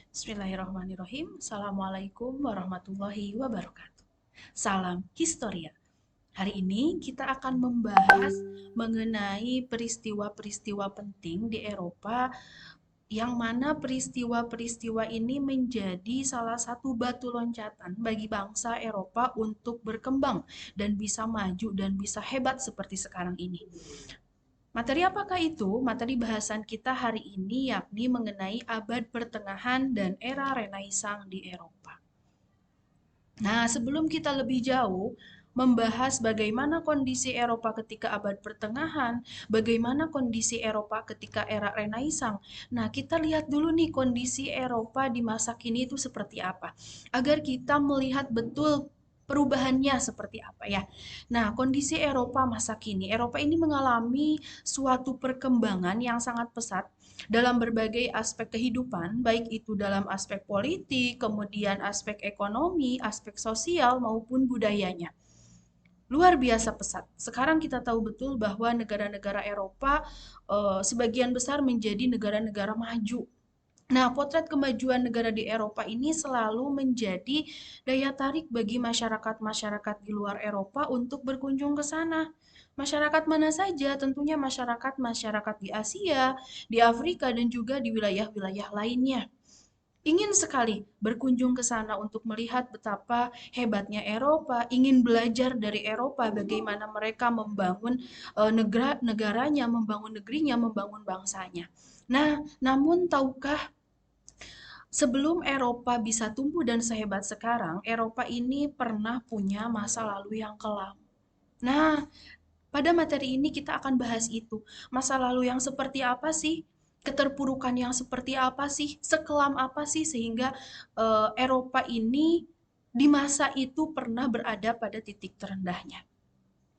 Bismillahirrahmanirrahim. Assalamualaikum warahmatullahi wabarakatuh. Salam Historia. Hari ini kita akan membahas mengenai peristiwa-peristiwa penting di Eropa yang mana peristiwa-peristiwa ini menjadi salah satu batu loncatan bagi bangsa Eropa untuk berkembang dan bisa maju dan bisa hebat seperti sekarang ini. Materi apakah itu? Materi bahasan kita hari ini yakni mengenai abad pertengahan dan era Renaissance di Eropa. Nah, sebelum kita lebih jauh membahas bagaimana kondisi Eropa ketika abad pertengahan, bagaimana kondisi Eropa ketika era Renaissance. Nah, kita lihat dulu nih kondisi Eropa di masa kini itu seperti apa, agar kita melihat betul perubahannya seperti apa ya. Nah, kondisi Eropa masa kini, Eropa ini mengalami suatu perkembangan yang sangat pesat dalam berbagai aspek kehidupan, baik itu dalam aspek politik, kemudian aspek ekonomi, aspek sosial, maupun budayanya. Luar biasa pesat. Sekarang kita tahu betul bahwa negara-negara Eropa sebagian besar menjadi negara-negara maju. Nah, potret kemajuan negara di Eropa ini selalu menjadi daya tarik bagi masyarakat-masyarakat di luar Eropa untuk berkunjung ke sana. Masyarakat mana saja? Tentunya masyarakat-masyarakat di Asia, di Afrika, dan juga di wilayah-wilayah lainnya. Ingin sekali berkunjung ke sana untuk melihat betapa hebatnya Eropa, ingin belajar dari Eropa bagaimana mereka membangun negaranya, membangun negerinya, membangun bangsanya. Nah, namun tahukah sebelum Eropa bisa tumbuh dan sehebat sekarang, Eropa ini pernah punya masa lalu yang kelam. Nah, pada materi ini kita akan bahas itu. Masa lalu yang seperti apa sih? Keterpurukan yang seperti apa sih? Sekelam apa sih sehingga Eropa ini di masa itu pernah berada pada titik terendahnya.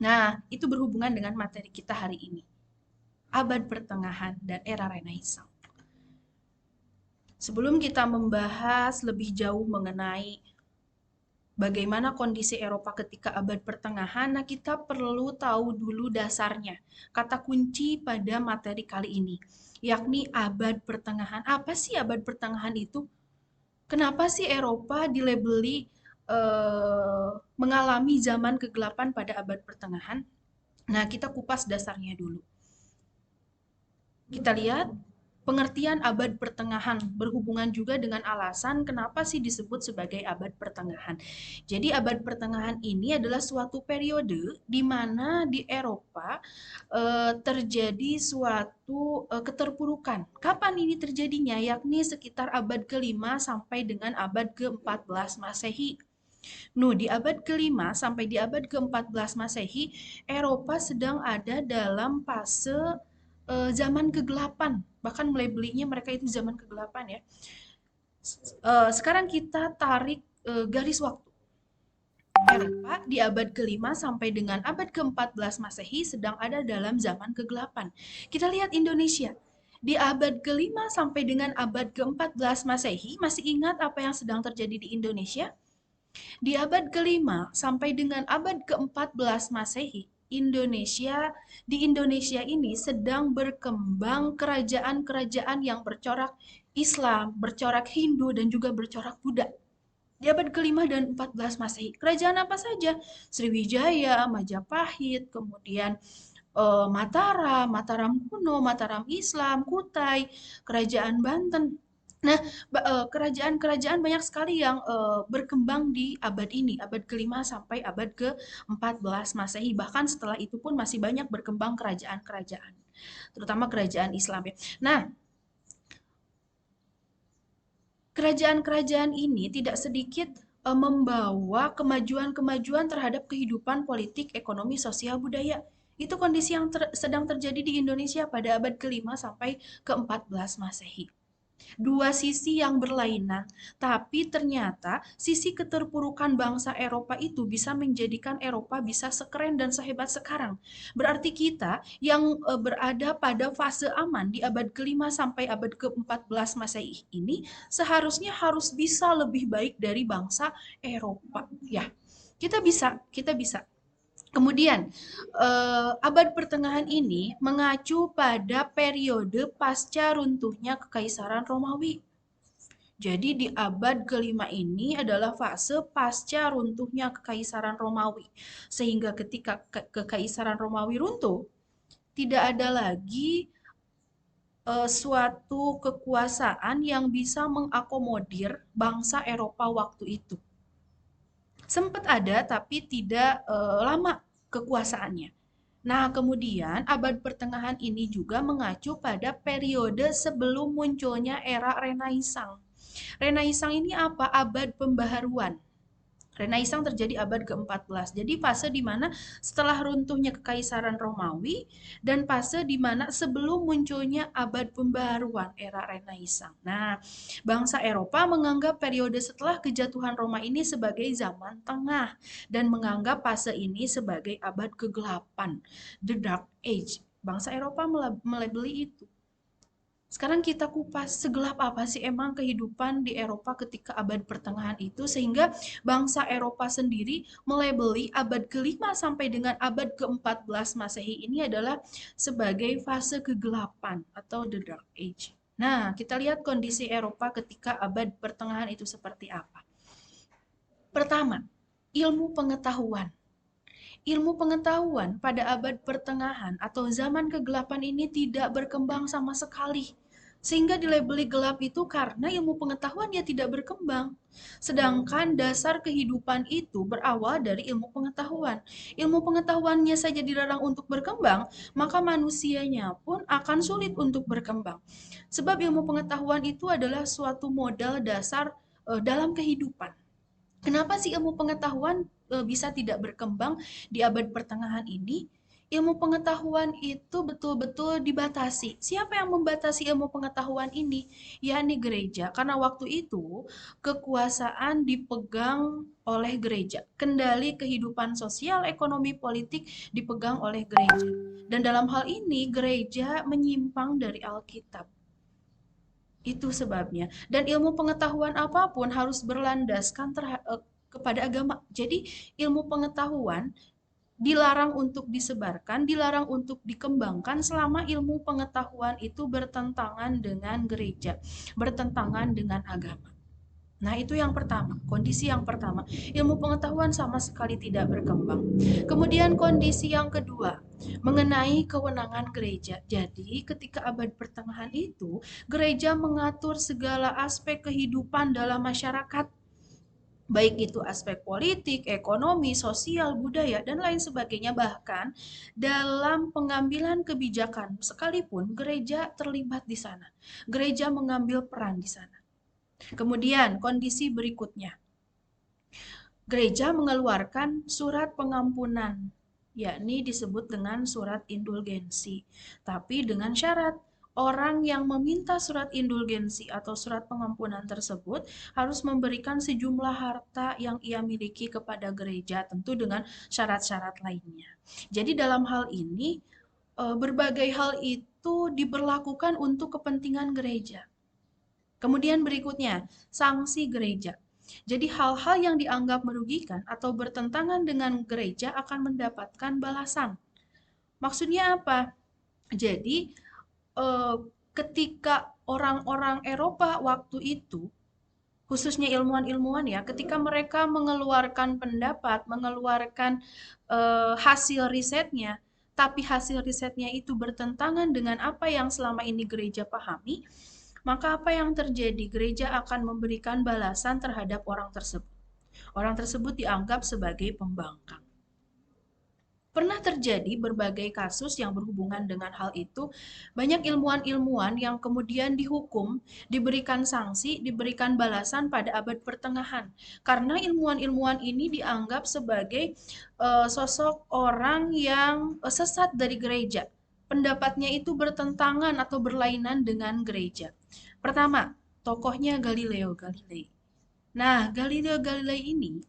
Nah, itu berhubungan dengan materi kita hari ini. Abad pertengahan dan era Renaissance. Sebelum kita membahas lebih jauh mengenai bagaimana kondisi Eropa ketika abad pertengahan, nah kita perlu tahu dulu dasarnya. Kata kunci pada materi kali ini, yakni abad pertengahan. Apa sih abad pertengahan itu? Kenapa sih Eropa dilabeli mengalami zaman kegelapan pada abad pertengahan? Nah, kita kupas dasarnya dulu. Kita lihat pengertian abad pertengahan berhubungan juga dengan alasan kenapa sih disebut sebagai abad pertengahan. Jadi abad pertengahan ini adalah suatu periode di mana di Eropa terjadi suatu keterpurukan. Kapan ini terjadinya? Yakni sekitar abad ke-5 sampai dengan abad ke-14 Masehi. Di abad ke-5 sampai di abad ke-14 Masehi, Eropa sedang ada dalam fase zaman kegelapan. Bahkan mulai belinya mereka itu zaman kegelapan ya. Sekarang kita tarik garis waktu. Eropa di abad ke-5 sampai dengan abad ke-14 Masehi sedang ada dalam zaman kegelapan. Kita lihat Indonesia. Di abad ke-5 sampai dengan abad ke-14 Masehi, masih ingat apa yang sedang terjadi di Indonesia? Di abad ke-5 sampai dengan abad ke-14 Masehi, di Indonesia ini sedang berkembang kerajaan-kerajaan yang bercorak Islam, bercorak Hindu, dan juga bercorak Buddha. Di abad ke-5 dan 14 Masehi, kerajaan apa saja? Sriwijaya, Majapahit, kemudian Mataram, Mataram kuno, Mataram Islam, Kutai, Kerajaan Banten. Nah, kerajaan-kerajaan banyak sekali yang berkembang di abad ini, abad ke-5 sampai abad ke-14 Masehi. Bahkan setelah itu pun masih banyak berkembang kerajaan-kerajaan, terutama kerajaan Islam ya. Nah, kerajaan-kerajaan ini tidak sedikit membawa kemajuan-kemajuan terhadap kehidupan politik, ekonomi, sosial, budaya. Itu kondisi yang sedang terjadi di Indonesia pada abad ke-5 sampai ke-14 Masehi. Dua sisi yang berlainan, tapi ternyata sisi keterpurukan bangsa Eropa itu bisa menjadikan Eropa bisa sekeren dan sehebat sekarang. Berarti kita yang berada pada fase aman di abad ke-5 sampai abad ke-14 Masehi ini seharusnya harus bisa lebih baik dari bangsa Eropa. Ya, kita bisa. Kemudian, abad pertengahan ini mengacu pada periode pasca runtuhnya Kekaisaran Romawi. Jadi di abad kelima ini adalah fase pasca runtuhnya Kekaisaran Romawi. Sehingga ketika Kekaisaran Romawi runtuh, tidak ada lagi suatu kekuasaan yang bisa mengakomodir bangsa Eropa waktu itu. Sempat ada tapi tidak lama kekuasaannya. Nah, kemudian abad pertengahan ini juga mengacu pada periode sebelum munculnya era Renaissance. Renaissance ini apa? Abad pembaharuan. Renaissance terjadi abad ke-14. Jadi fase di mana setelah runtuhnya Kekaisaran Romawi dan fase di mana sebelum munculnya abad pembaharuan era Renaissance. Nah, bangsa Eropa menganggap periode setelah kejatuhan Roma ini sebagai zaman tengah dan menganggap fase ini sebagai abad ke-8, the Dark Age. Bangsa Eropa melabeli itu. Sekarang kita kupas segelap apa sih emang kehidupan di Eropa ketika abad pertengahan itu sehingga bangsa Eropa sendiri melabeli abad kelima sampai dengan abad ke-14 Masehi ini adalah sebagai fase kegelapan atau the Dark Age. Nah, kita lihat kondisi Eropa ketika abad pertengahan itu seperti apa. Pertama, ilmu pengetahuan. Ilmu pengetahuan pada abad pertengahan atau zaman kegelapan ini tidak berkembang sama sekali. Sehingga dilabeli gelap itu karena ilmu pengetahuannya tidak berkembang. Sedangkan dasar kehidupan itu berawal dari ilmu pengetahuan. Ilmu pengetahuannya saja dilarang untuk berkembang, maka manusianya pun akan sulit untuk berkembang. Sebab ilmu pengetahuan itu adalah suatu modal dasar dalam kehidupan. Kenapa sih ilmu pengetahuan bisa tidak berkembang di abad pertengahan ini? Ilmu pengetahuan itu betul-betul dibatasi. Siapa yang membatasi ilmu pengetahuan ini? Yakni gereja. Karena waktu itu kekuasaan dipegang oleh gereja. Kendali kehidupan sosial, ekonomi, politik dipegang oleh gereja. Dan dalam hal ini gereja menyimpang dari Alkitab. Itu sebabnya. Dan ilmu pengetahuan apapun harus berlandaskan kepada agama. Jadi ilmu pengetahuan dilarang untuk disebarkan, dilarang untuk dikembangkan selama ilmu pengetahuan itu bertentangan dengan gereja, bertentangan dengan agama. Nah, itu yang pertama, kondisi yang pertama. Ilmu pengetahuan sama sekali tidak berkembang. Kemudian kondisi yang kedua, mengenai kewenangan gereja. Jadi, ketika abad pertengahan itu, gereja mengatur segala aspek kehidupan dalam masyarakat. Baik itu aspek politik, ekonomi, sosial, budaya, dan lain sebagainya. Bahkan dalam pengambilan kebijakan sekalipun gereja terlibat di sana. Gereja mengambil peran di sana. Kemudian kondisi berikutnya. Gereja mengeluarkan surat pengampunan, yakni disebut dengan surat indulgensi. Tapi dengan syarat, orang yang meminta surat indulgensi atau surat pengampunan tersebut harus memberikan sejumlah harta yang ia miliki kepada gereja, tentu dengan syarat-syarat lainnya. Jadi dalam hal ini, berbagai hal itu diberlakukan untuk kepentingan gereja. Kemudian berikutnya, sanksi gereja. Jadi hal-hal yang dianggap merugikan atau bertentangan dengan gereja akan mendapatkan balasan. Maksudnya apa? Jadi ketika orang-orang Eropa waktu itu, khususnya ilmuwan-ilmuwan ya, ketika mereka mengeluarkan pendapat, mengeluarkan hasil risetnya, tapi hasil risetnya itu bertentangan dengan apa yang selama ini gereja pahami, maka apa yang terjadi? Gereja akan memberikan balasan terhadap orang tersebut. Orang tersebut dianggap sebagai pembangkang. Pernah terjadi berbagai kasus yang berhubungan dengan hal itu. Banyak ilmuwan-ilmuwan yang kemudian dihukum, diberikan sanksi, diberikan balasan pada abad pertengahan. Karena ilmuwan-ilmuwan ini dianggap sebagai sosok orang yang sesat dari gereja. Pendapatnya itu bertentangan atau berlainan dengan gereja. Pertama, tokohnya Galileo Galilei. Nah, Galileo Galilei ini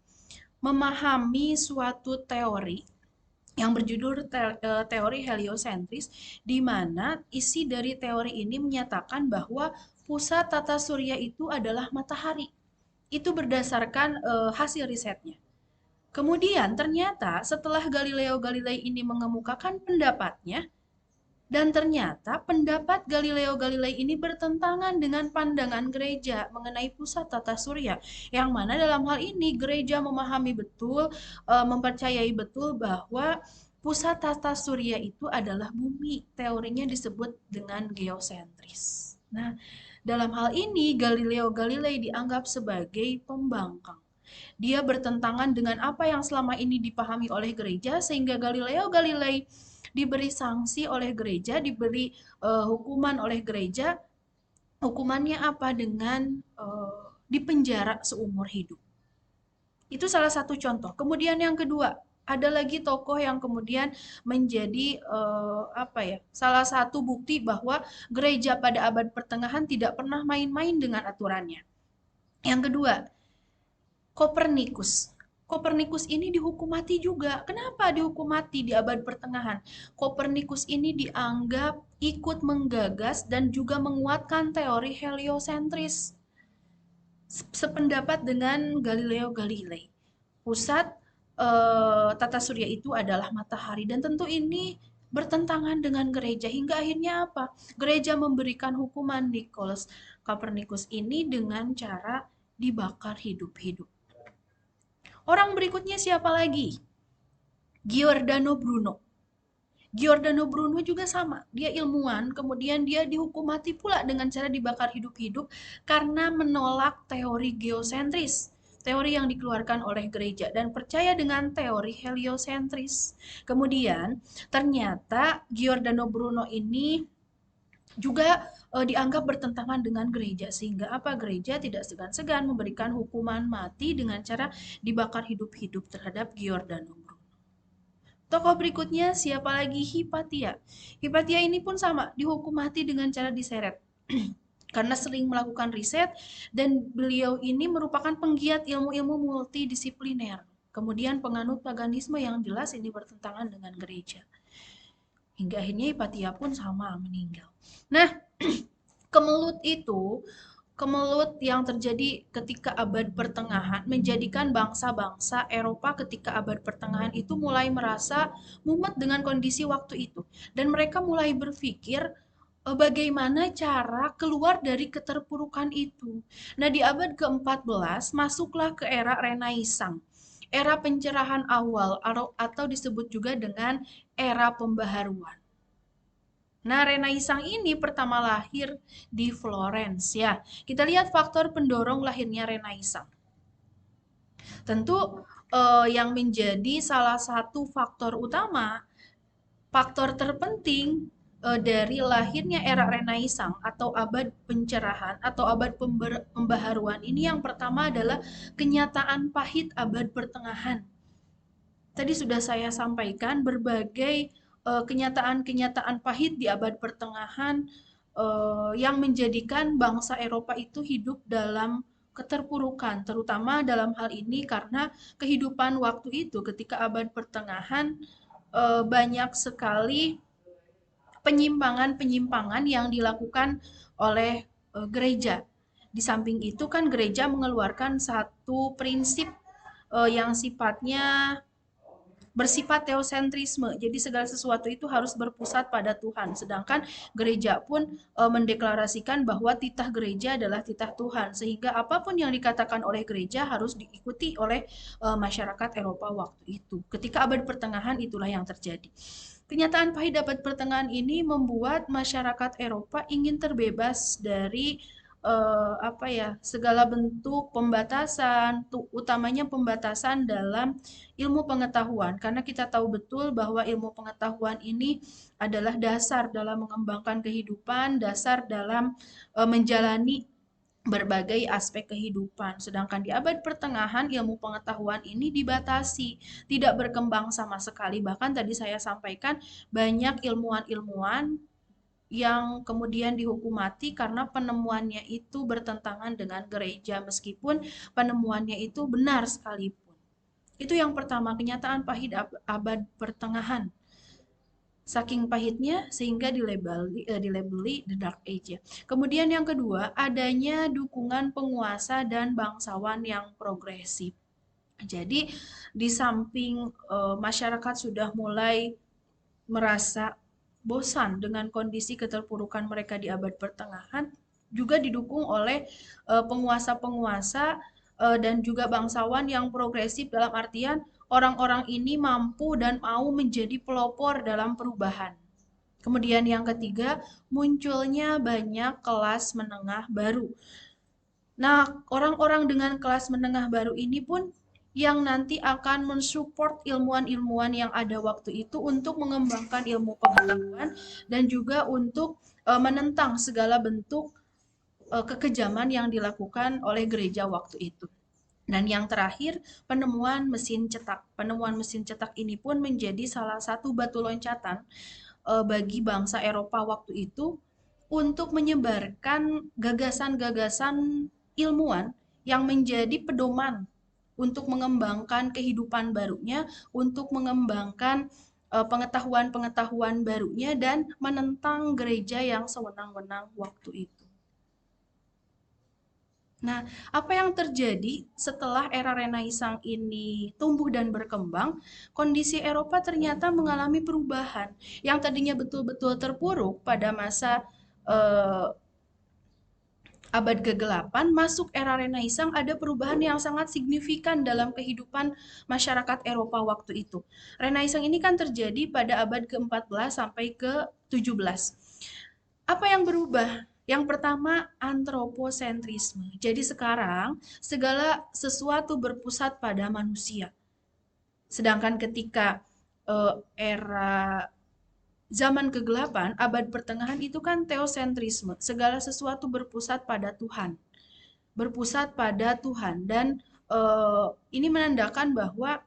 memahami suatu teori yang berjudul teori heliosentris, di mana isi dari teori ini menyatakan bahwa pusat tata surya itu adalah matahari. Itu berdasarkan hasil risetnya. Kemudian ternyata setelah Galileo Galilei ini mengemukakan pendapatnya, Dan ternyata pendapat Galileo Galilei ini bertentangan dengan pandangan gereja mengenai pusat tata surya. Yang mana dalam hal ini gereja memahami betul, mempercayai betul bahwa pusat tata surya itu adalah bumi. Teorinya disebut dengan geosentris. Nah, dalam hal ini Galileo Galilei dianggap sebagai pembangkang. Dia bertentangan dengan apa yang selama ini dipahami oleh gereja, sehingga Galileo Galilei diberi sanksi oleh gereja, diberi hukuman oleh gereja. Hukumannya apa? Dengan dipenjara seumur hidup. Itu salah satu contoh. Kemudian yang kedua, ada lagi tokoh yang kemudian menjadi salah satu bukti bahwa gereja pada abad pertengahan tidak pernah main-main dengan aturannya. Yang kedua, Kopernikus. Kopernikus ini dihukum mati juga. Kenapa dihukum mati di abad pertengahan? Kopernikus ini dianggap ikut menggagas dan juga menguatkan teori heliosentris. Sependapat dengan Galileo Galilei. Pusat tata surya itu adalah matahari, dan tentu ini bertentangan dengan gereja, hingga akhirnya apa? Gereja memberikan hukuman Nikolaus Kopernikus ini dengan cara dibakar hidup-hidup. Orang berikutnya siapa lagi? Giordano Bruno. Giordano Bruno juga sama. Dia ilmuwan, kemudian dia dihukum mati pula dengan cara dibakar hidup-hidup karena menolak teori geosentris, teori yang dikeluarkan oleh gereja, dan percaya dengan teori heliosentris. Kemudian ternyata Giordano Bruno ini juga dianggap bertentangan dengan gereja, sehingga apa? Gereja tidak segan-segan memberikan hukuman mati dengan cara dibakar hidup-hidup terhadap Giordano Bruno. Tokoh berikutnya siapa lagi? Hipatia. Hipatia ini pun sama, dihukum mati dengan cara diseret. Karena sering melakukan riset, dan beliau ini merupakan penggiat ilmu-ilmu multidisipliner. Kemudian penganut paganisme yang jelas ini bertentangan dengan gereja. Hingga akhirnya Hipatia pun sama meninggal. Nah, kemelut yang terjadi ketika abad pertengahan menjadikan bangsa-bangsa Eropa ketika abad pertengahan itu mulai merasa mumet dengan kondisi waktu itu. Dan mereka mulai berpikir bagaimana cara keluar dari keterpurukan itu. Nah, di abad ke-14 masuklah ke era Renaissance, era pencerahan awal, atau disebut juga dengan era pembaharuan. Nah, Renaissance ini pertama lahir di Florence ya. Kita lihat faktor pendorong lahirnya Renaissance. Tentu yang menjadi salah satu faktor utama, faktor terpenting dari lahirnya era Renaissance atau abad pencerahan atau abad pembaharuan ini, yang pertama adalah kenyataan pahit abad pertengahan. Tadi sudah saya sampaikan berbagai kenyataan-kenyataan pahit di abad pertengahan yang menjadikan bangsa Eropa itu hidup dalam keterpurukan, terutama dalam hal ini karena kehidupan waktu itu ketika abad pertengahan banyak sekali penyimpangan-penyimpangan yang dilakukan oleh gereja. Di samping itu kan gereja mengeluarkan satu prinsip yang sifatnya bersifat teosentrisme. Jadi segala sesuatu itu harus berpusat pada Tuhan. Sedangkan gereja pun mendeklarasikan bahwa titah gereja adalah titah Tuhan. Sehingga apapun yang dikatakan oleh gereja harus diikuti oleh masyarakat Eropa waktu itu. Ketika abad pertengahan itulah yang terjadi. Kenyataan pahit abad pertengahan ini membuat masyarakat Eropa ingin terbebas dari segala bentuk pembatasan, utamanya pembatasan dalam ilmu pengetahuan, karena kita tahu betul bahwa ilmu pengetahuan ini adalah dasar dalam mengembangkan kehidupan, dasar dalam menjalani berbagai aspek kehidupan. Sedangkan di abad pertengahan ilmu pengetahuan ini dibatasi, tidak berkembang sama sekali. Bahkan tadi saya sampaikan banyak ilmuwan-ilmuwan yang kemudian dihukum mati karena penemuannya itu bertentangan dengan gereja, meskipun penemuannya itu benar sekalipun. Itu yang pertama, kenyataan pahit abad pertengahan. Saking pahitnya sehingga dilabeli the Dark Age. Kemudian yang kedua, adanya dukungan penguasa dan bangsawan yang progresif. Jadi di samping masyarakat sudah mulai merasa bosan dengan kondisi keterpurukan mereka di abad pertengahan, juga didukung oleh penguasa-penguasa dan juga bangsawan yang progresif, dalam artian orang-orang ini mampu dan mau menjadi pelopor dalam perubahan. Kemudian yang ketiga, munculnya banyak kelas menengah baru. Nah, orang-orang dengan kelas menengah baru ini pun yang nanti akan mensupport ilmuwan-ilmuwan yang ada waktu itu untuk mengembangkan ilmu pengetahuan dan juga untuk menentang segala bentuk kekejaman yang dilakukan oleh gereja waktu itu. Dan yang terakhir, penemuan mesin cetak. Penemuan mesin cetak ini pun menjadi salah satu batu loncatan bagi bangsa Eropa waktu itu untuk menyebarkan gagasan-gagasan ilmuwan yang menjadi pedoman untuk mengembangkan kehidupan barunya, untuk mengembangkan pengetahuan-pengetahuan barunya dan menentang gereja yang sewenang-wenang waktu itu. Nah, apa yang terjadi setelah era Renaissance ini tumbuh dan berkembang? Kondisi Eropa ternyata mengalami perubahan. Yang tadinya betul-betul terpuruk pada masa eh, abad ke-8, masuk era Renaissance, ada perubahan yang sangat signifikan dalam kehidupan masyarakat Eropa waktu itu. Renaissance ini kan terjadi pada abad ke-14 sampai ke-17. Apa yang berubah? Yang pertama, antroposentrisme. Jadi sekarang segala sesuatu berpusat pada manusia. Sedangkan ketika era zaman kegelapan, abad pertengahan itu kan teosentrisme. Segala sesuatu berpusat pada Tuhan. Berpusat pada Tuhan. Dan ini menandakan bahwa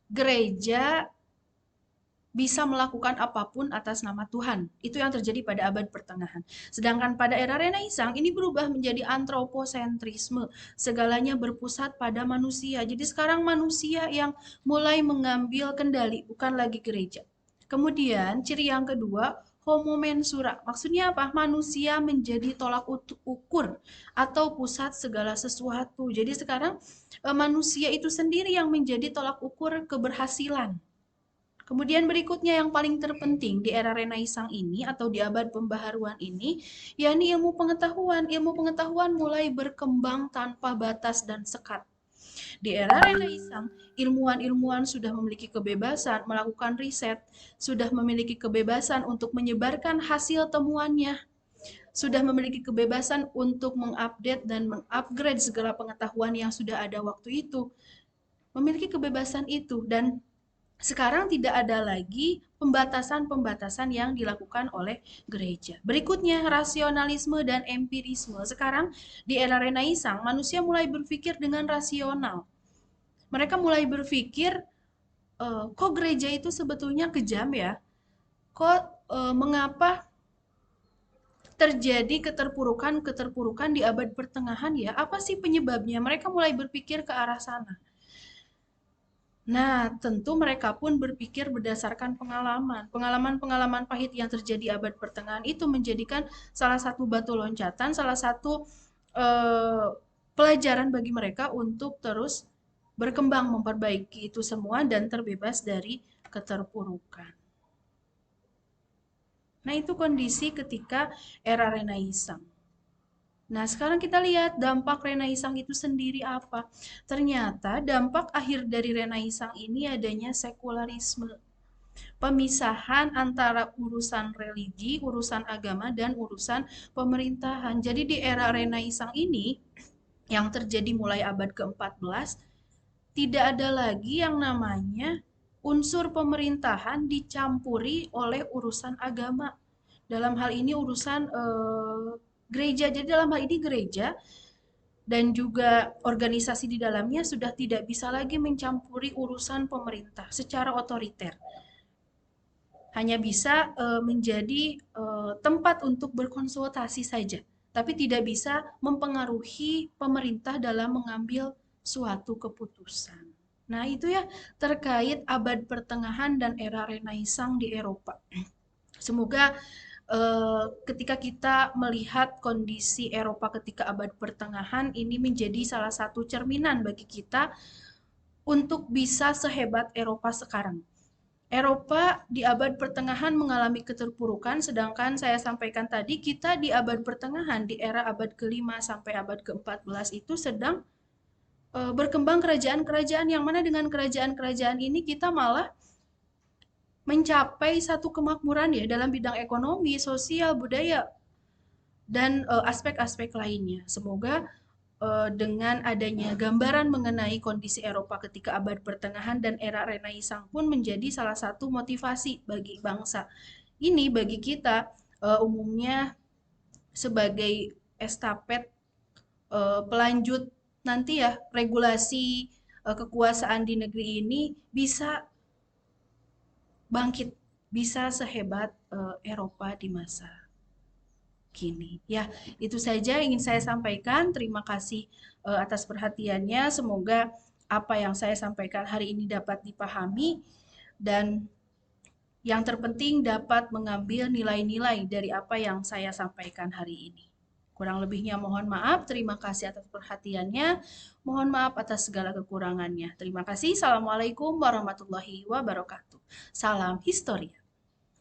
gereja bisa melakukan apapun atas nama Tuhan. Itu yang terjadi pada abad pertengahan. Sedangkan pada era Renaissance ini berubah menjadi antroposentrisme. Segalanya berpusat pada manusia. Jadi sekarang manusia yang mulai mengambil kendali, bukan lagi gereja. Kemudian ciri yang kedua, homo mensura. Maksudnya apa? Manusia menjadi tolak ukur atau pusat segala sesuatu. Jadi sekarang manusia itu sendiri yang menjadi tolak ukur keberhasilan. Kemudian berikutnya yang paling terpenting di era Renaissance ini atau di abad pembaharuan ini, yakni ilmu pengetahuan. Ilmu pengetahuan mulai berkembang tanpa batas dan sekat. Di era Renaissance, ilmuwan-ilmuwan sudah memiliki kebebasan melakukan riset, sudah memiliki kebebasan untuk menyebarkan hasil temuannya, sudah memiliki kebebasan untuk mengupdate dan mengupgrade segala pengetahuan yang sudah ada waktu itu. Memiliki kebebasan itu dan sekarang tidak ada lagi pembatasan-pembatasan yang dilakukan oleh gereja. Berikutnya, rasionalisme dan empirisme. Sekarang di era Renaissance, manusia mulai berpikir dengan rasional. Mereka mulai berpikir, kok gereja itu sebetulnya kejam ya? Kok mengapa terjadi keterpurukan di abad pertengahan ya? Apa sih penyebabnya? Mereka mulai berpikir ke arah sana. Nah, tentu mereka pun berpikir berdasarkan pengalaman. Pengalaman-pengalaman pahit yang terjadi abad pertengahan itu menjadikan salah satu batu loncatan, salah satu pelajaran bagi mereka untuk terus berkembang, memperbaiki itu semua dan terbebas dari keterpurukan. Nah, itu kondisi ketika era Renaissance. Nah, sekarang kita lihat dampak Renaissance itu sendiri apa. Ternyata dampak akhir dari Renaissance ini adanya sekularisme. Pemisahan antara urusan religi, urusan agama, dan urusan pemerintahan. Jadi di era Renaissance ini, yang terjadi mulai abad ke-14, tidak ada lagi yang namanya unsur pemerintahan dicampuri oleh urusan agama. Dalam hal ini urusan gereja. Jadi dalam hal ini gereja dan juga organisasi di dalamnya sudah tidak bisa lagi mencampuri urusan pemerintah secara otoriter. Hanya bisa menjadi tempat untuk berkonsultasi saja, tapi tidak bisa mempengaruhi pemerintah dalam mengambil suatu keputusan. Nah, itu ya terkait abad pertengahan dan era Renaissance di Eropa. Semoga ketika kita melihat kondisi Eropa ketika abad pertengahan ini menjadi salah satu cerminan bagi kita untuk bisa sehebat Eropa sekarang. Eropa di abad pertengahan mengalami keterpurukan, sedangkan saya sampaikan tadi kita di abad pertengahan, di era abad ke-5 sampai abad ke-14 itu sedang berkembang kerajaan-kerajaan yang mana dengan kerajaan-kerajaan ini kita malah mencapai satu kemakmuran ya dalam bidang ekonomi, sosial, budaya, dan aspek-aspek lainnya. Semoga dengan adanya gambaran mengenai kondisi Eropa ketika abad pertengahan dan era Renaissance pun menjadi salah satu motivasi bagi bangsa. Ini bagi kita umumnya sebagai estafet pelanjut nanti ya regulasi kekuasaan di negeri ini bisa bangkit, bisa sehebat Eropa di masa kini. Ya, itu saja yang ingin saya sampaikan. Terima kasih atas perhatiannya. Semoga apa yang saya sampaikan hari ini dapat dipahami dan yang terpenting dapat mengambil nilai-nilai dari apa yang saya sampaikan hari ini. Kurang lebihnya mohon maaf. Terima kasih atas perhatiannya. Mohon maaf atas segala kekurangannya. Terima kasih. Assalamualaikum warahmatullahi wabarakatuh. Salam Historia.